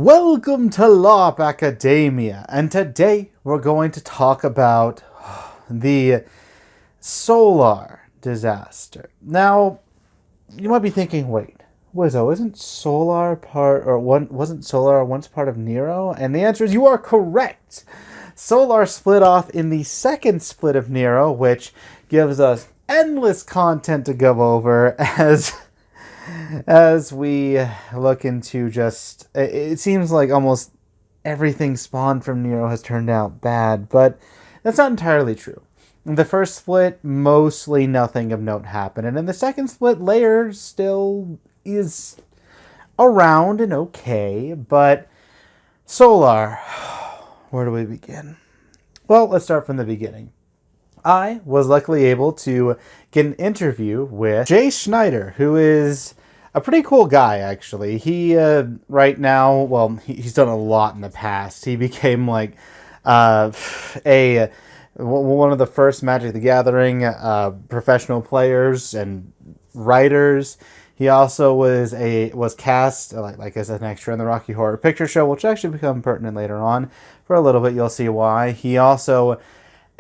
Welcome to Larp Academia, and today we're going to talk about the solar disaster. Now, you might be thinking, wait, Wizzo, wasn't Solar once part of Nero? And the answer is you are correct. Solar split off in the second split of Nero, which gives us endless content to go over as we look into just, it seems like almost everything spawned from Nero has turned out bad, but that's not entirely true. In the first split, mostly nothing of note happened, and in the second split, Layer still is around and okay, but Solar, where do we begin? Well, let's start from the beginning. I was luckily able to get an interview with Schneider, who is a pretty cool guy, actually. He, right now, well, he's done a lot in the past. He became, like, one of the first Magic the Gathering professional players and writers. He also was cast, like as an extra in the Rocky Horror Picture Show, which actually become pertinent later on. For a little bit, you'll see why. He also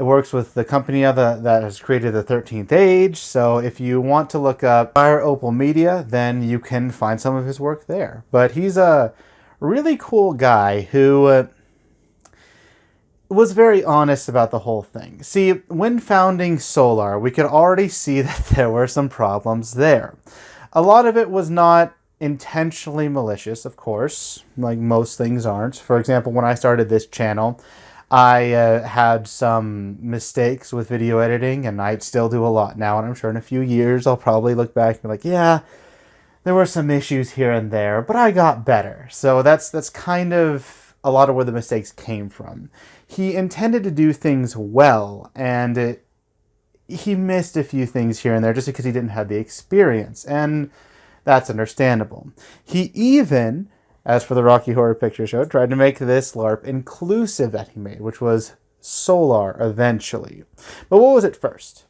works with the company that has created the 13th Age, so if you want to look up Fire Opal Media, then you can find some of his work there. But he's a really cool guy who was very honest about the whole thing. See, when founding Solar, we could already see that there were some problems there. A lot of it was not intentionally malicious, of course, like most things aren't. For example, when I started this channel, I had some mistakes with video editing, and I still do a lot now, and I'm sure in a few years I'll probably look back and be like, yeah, there were some issues here and there, but I got better. So that's kind of a lot of where the mistakes came from. He intended to do things well, and he missed a few things here and there just because he didn't have the experience, and that's understandable. He even, as for the Rocky Horror Picture Show, tried to make this LARP inclusive that he made, which was Solar eventually. But what was it first?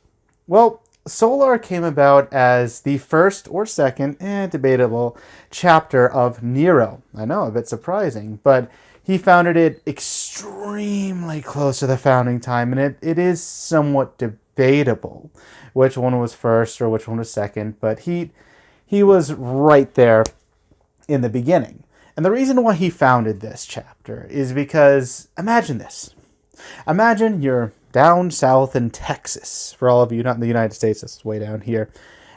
Well, Solar came about as the first or second, debatable, chapter of Nero. I know, a bit surprising, but he founded it extremely close to the founding time, and it is somewhat debatable which one was first or which one was second, but he was right there in the beginning. And the reason why he founded this chapter is because, imagine this. Imagine you're down south in Texas. For all of you not in the United States, it's way down here.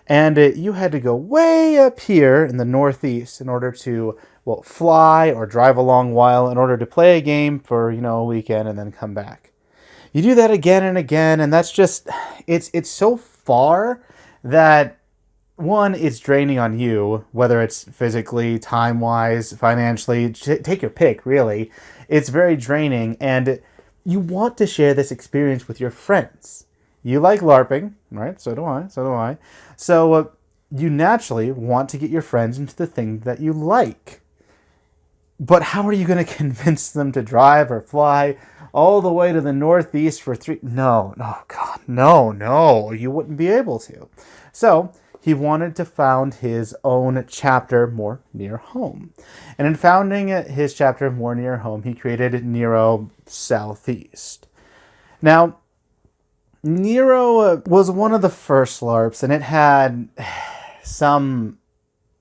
And you had to go way up here in the Northeast in order to, well, fly or drive a long while in order to play a game for, a weekend and then come back. You do that again and again, and that's just, it's so far that, one, it's draining on you, whether it's physically, time-wise, financially, take your pick, really. It's very draining, and you want to share this experience with your friends. You like LARPing, right? So do I. So you naturally want to get your friends into the thing that you like. But how are you going to convince them to drive or fly all the way to the Northeast for No, you wouldn't be able to. So he wanted to found his own chapter more near home. And in founding his chapter more near home, he created Nero Southeast. Now, Nero was one of the first LARPs, and it had some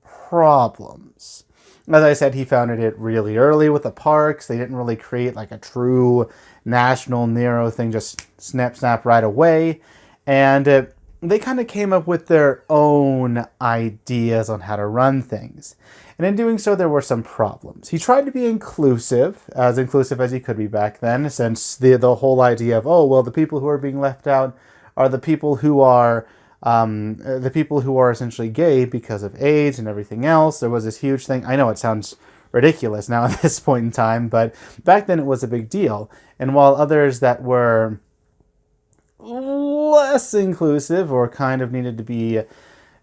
problems. As I said, he founded it really early with the parks. They didn't really create like a true national Nero thing, just snap right away. And they kind of came up with their own ideas on how to run things. And in doing so, there were some problems. He tried to be inclusive as he could be back then, since the whole idea of, the people who are being left out are the people who are essentially gay because of AIDS and everything else. There was this huge thing. I know it sounds ridiculous now at this point in time, but back then it was a big deal. And while others that were less inclusive or kind of needed to be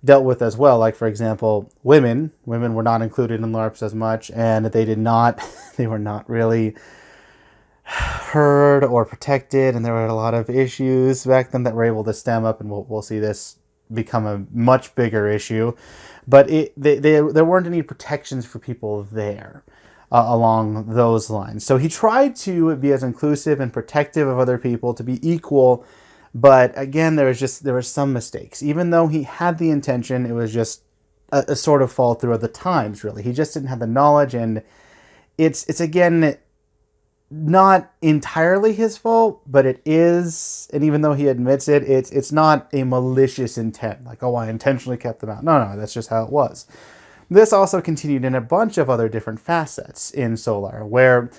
dealt with as well, like for example women were not included in LARPs as much, and they were not really heard or protected, and there were a lot of issues back then that were able to stem up, and we'll see this become a much bigger issue. But there weren't any protections for people there. along those lines. So he tried to be as inclusive and protective of other people, to be equal, but again, there were some mistakes. Even though he had the intention, it was just a sort of fall through of the times, really. He just didn't have the knowledge, and it's again not entirely his fault, but it is, and even though he admits it, it's not a malicious intent, like, oh, I intentionally kept them out. No, that's just how it was. This also continued in a bunch of other different facets in Solar, where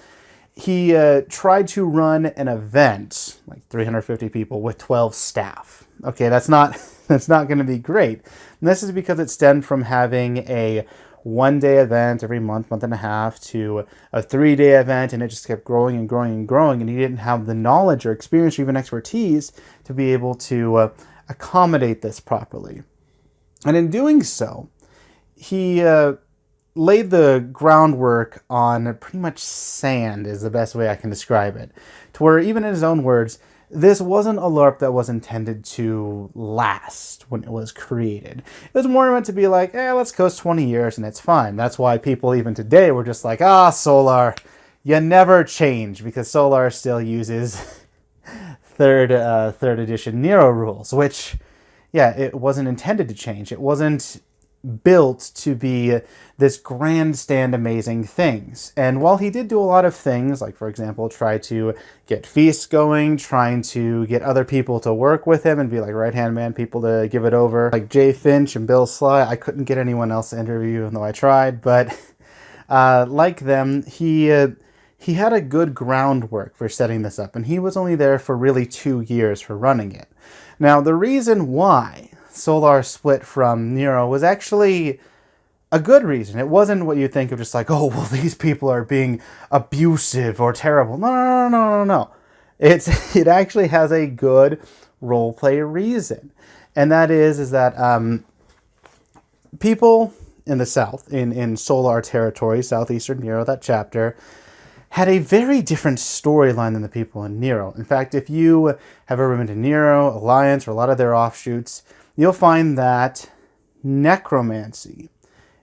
he tried to run an event, like 350 people with 12 staff. Okay, that's not going to be great. And this is because it stemmed from having a one-day event every month and a half, to a 3-day event, and it just kept growing and growing and growing, and he didn't have the knowledge or experience or even expertise to be able to accommodate this properly. And in doing so, he laid the groundwork on pretty much sand, is the best way I can describe it, to where, even in his own words, this wasn't a LARP that was intended to last when it was created. It was more meant to be like, let's coast 20 years and it's fine. That's why people even today were just like, Solar, you never change, because Solar still uses third edition Nero rules, which, it wasn't intended to change. It wasn't built to be this grandstand amazing things. And while he did do a lot of things, like, for example, try to get feasts going, trying to get other people to work with him and be like right-hand man people to give it over, like Jay Finch and Bill Sly, I couldn't get anyone else to interview, even though I tried, but like them, he had a good groundwork for setting this up, and he was only there for really 2 years for running it. Now, the reason why Solar split from Nero was actually a good reason. It wasn't what you think of, just like, oh, well, these people are being abusive or terrible. No. It actually has a good roleplay reason. And that is that people in the South, in Solar territory, southeastern Nero, that chapter, had a very different storyline than the people in Nero. In fact, if you have ever been to Nero, Alliance, or a lot of their offshoots, you'll find that necromancy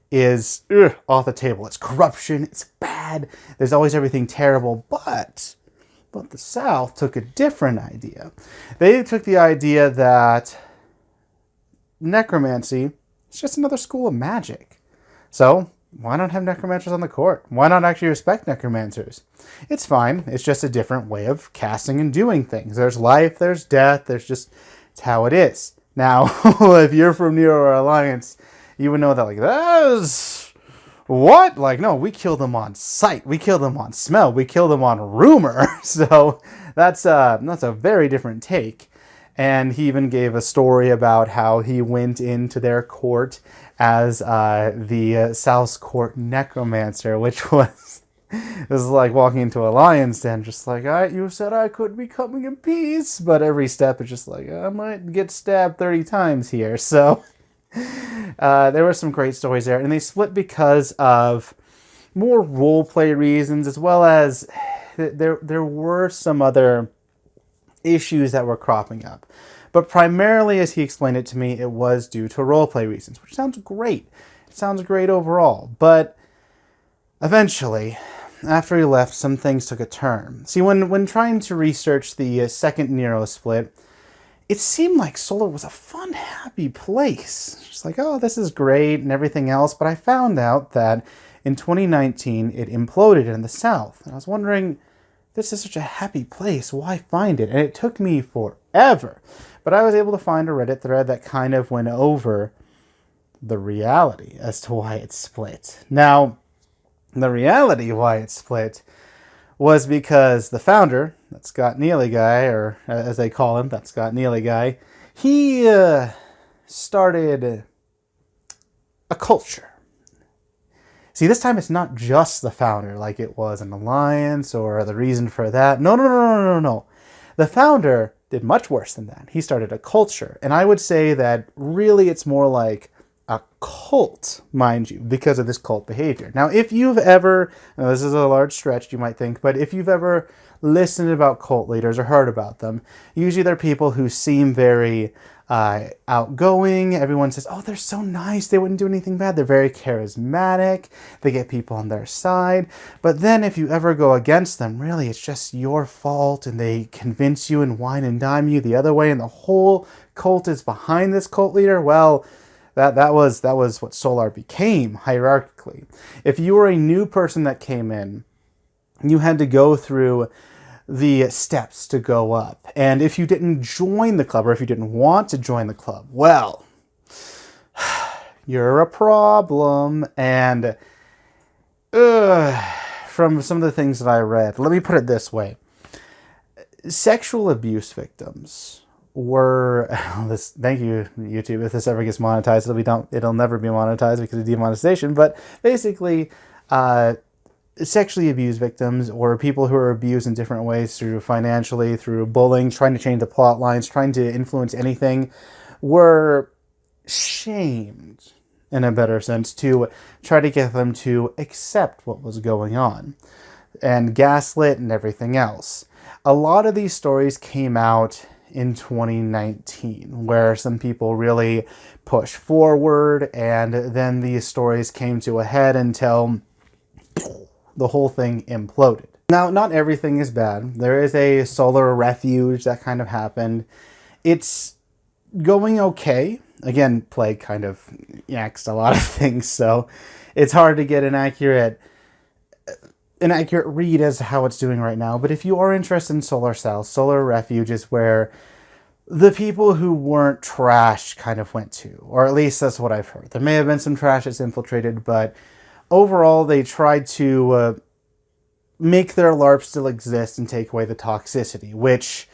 is off the table. It's corruption, it's bad, there's always everything terrible, but the South took a different idea. They took the idea that necromancy is just another school of magic. So, why not have necromancers on the court? Why not actually respect necromancers? It's fine, it's just a different way of casting and doing things. There's life, there's death, it's how it is. Now, if you're from Nero or Alliance, you would know that, like, that's what? Like, no, we kill them on sight. We kill them on smell. We kill them on rumor. So that's a very different take. And he even gave a story about how he went into their court as the South's court necromancer, which was like walking into a lion's den, just like, you said I could be coming in peace, but every step is just like, I might get stabbed 30 times here. So there were some great stories there, and they split because of more roleplay reasons, as well as there were some other issues that were cropping up. But primarily, as he explained it to me, it was due to roleplay reasons, which sounds great. It sounds great overall, but eventually, after he left, some things took a turn. See, when trying to research the second Nero split, it seemed like Solar was a fun, happy place. Just like, oh, this is great and everything else. But I found out that in 2019, it imploded in the South. And I was wondering, this is such a happy place. Why find it? And it took me forever. But I was able to find a Reddit thread that kind of went over the reality as to why it split. Now, the reality why it split was because the founder, that Scott Neely guy, or as they call him, that Scott Neely guy, he started a culture. See, this time it's not just the founder like it was an Alliance or the reason for that. No. The founder did much worse than that. He started a culture. And I would say that really it's more like a cult, mind you, because of this cult behavior. Now, if you've ever, now this is a large stretch, you might think, but if you've ever listened about cult leaders or heard about them, usually they're people who seem very outgoing. Everyone says, oh, they're so nice. They wouldn't do anything bad. They're very charismatic. They get people on their side. But then if you ever go against them, really, it's just your fault. And they convince you and wine and dime you the other way. And the whole cult is behind this cult leader. Well, that was what Solar became hierarchically. If you were a new person that came in, you had to go through the steps to go up. And if you didn't join the club, or if you didn't want to join the club, well, you're a problem. And from some of the things that I read, let me put it this way. Sexual abuse victims were thank you, YouTube. If this ever gets monetized, it'll never be monetized because of demonetization. But basically, sexually abused victims, or people who are abused in different ways, through financially, through bullying, trying to change the plot lines, trying to influence anything, were shamed, in a better sense, to try to get them to accept what was going on, and gaslit and everything else. A lot of these stories came out in 2019, where some people really pushed forward, and then these stories came to a head until the whole thing imploded. Now, not everything is bad. There is a solar refuge that kind of happened. It's going okay. Again, plague kind of yaxed a lot of things, so it's hard to get an accurate read as to how it's doing right now. But if you are interested in Solar South, Solar Refuge is where the people who weren't trash kind of went to, or at least that's what I've heard. There may have been some trash that's infiltrated, but overall, they tried to make their LARP still exist and take away the toxicity, which,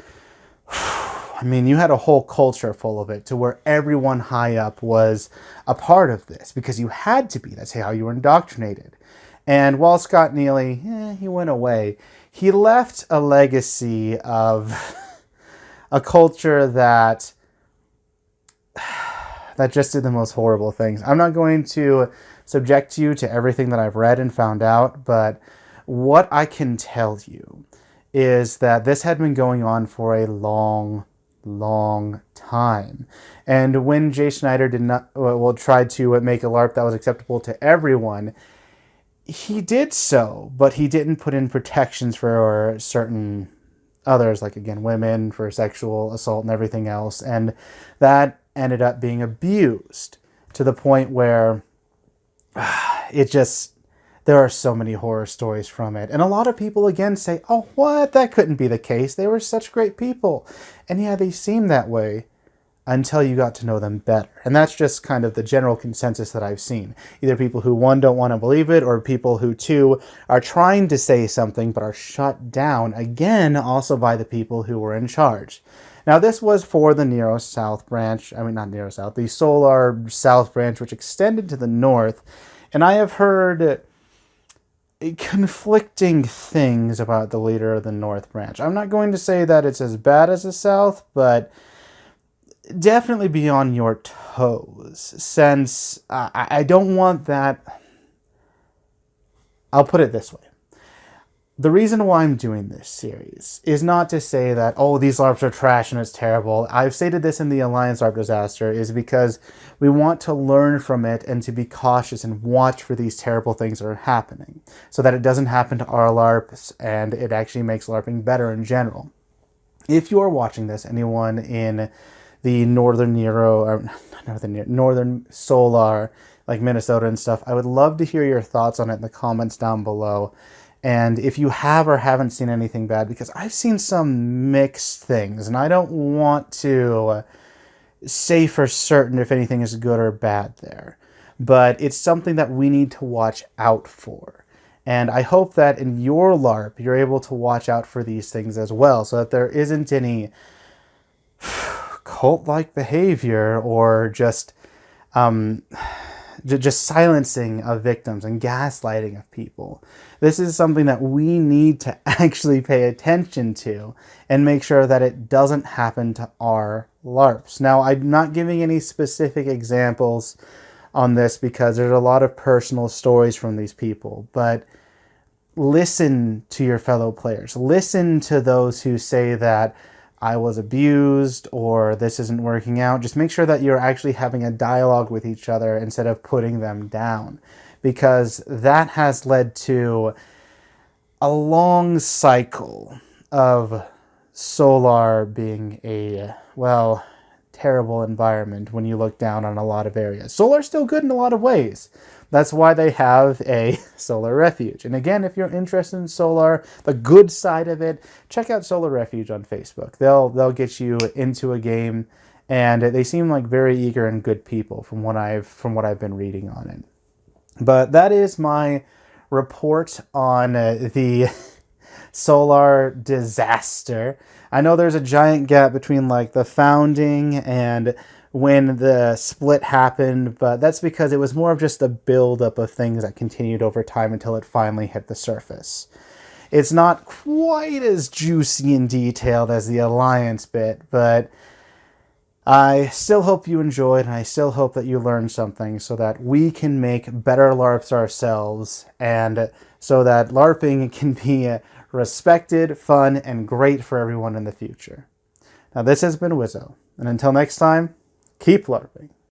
I mean, you had a whole culture full of it, to where everyone high up was a part of this, because you had to be. That's how you were indoctrinated. And while Scott Neely, he went away, he left a legacy of a culture that just did the most horrible things. I'm not going to subject you to everything that I've read and found out, but what I can tell you is that this had been going on for a long, long time. And when Schneider tried to make a LARP that was acceptable to everyone, he did so, but he didn't put in protections for certain others, like, again, women, for sexual assault and everything else. And that ended up being abused to the point where there are so many horror stories from it. And a lot of people, again, say, oh, what? That couldn't be the case. They were such great people. And yeah, they seemed that way until you got to know them better. And that's just kind of the general consensus that I've seen. Either people who, one, don't want to believe it, or people who, two, are trying to say something but are shut down, again, also by the people who were in charge. Now, this was for the Nero South branch. I mean, not Nero South, the Solar South branch, which extended to the north. And I have heard conflicting things about the leader of the North branch. I'm not going to say that it's as bad as the South, but definitely be on your toes, since I don't want that. I'll put it this way. The reason why I'm doing this series is not to say that, oh, these LARPs are trash and it's terrible. I've stated this in the Alliance LARP disaster, is because we want to learn from it and to be cautious and watch for these terrible things that are happening, so that it doesn't happen to our LARPs and it actually makes LARPing better in general. If you are watching this, anyone in the Northern Nero, or Northern Solar, like Minnesota and stuff, I would love to hear your thoughts on it in the comments down below. And if you have or haven't seen anything bad, because I've seen some mixed things, and I don't want to say for certain if anything is good or bad there. But it's something that we need to watch out for. And I hope that in your LARP, you're able to watch out for these things as well, so that there isn't any cult-like behavior or just silencing of victims and gaslighting of people. This is something that we need to actually pay attention to and make sure that it doesn't happen to our LARPs. Now, I'm not giving any specific examples on this because there's a lot of personal stories from these people, but listen to your fellow players. Listen to those who say that I was abused or this isn't working out. Just make sure that you're actually having a dialogue with each other instead of putting them down, because that has led to a long cycle of Solar being a, well, terrible environment when you look down on a lot of areas. Solar's still good in a lot of ways. That's why they have a Solar Refuge. And again, if you're interested in Solar, the good side of it, check out Solar Refuge on Facebook. They'll get you into a game, and they seem like very eager and good people from what I've been reading on it. But that is my report on the Solar disaster. I know there's a giant gap between like the founding and when the split happened, but that's because it was more of just a buildup of things that continued over time until it finally hit the surface. It's not quite as juicy and detailed as the Alliance bit, but I still hope you enjoyed, and I still hope that you learned something so that we can make better LARPs ourselves, and so that LARPing can be respected, fun, and great for everyone in the future. Now, this has been Wizzo, and until next time, keep LARPing.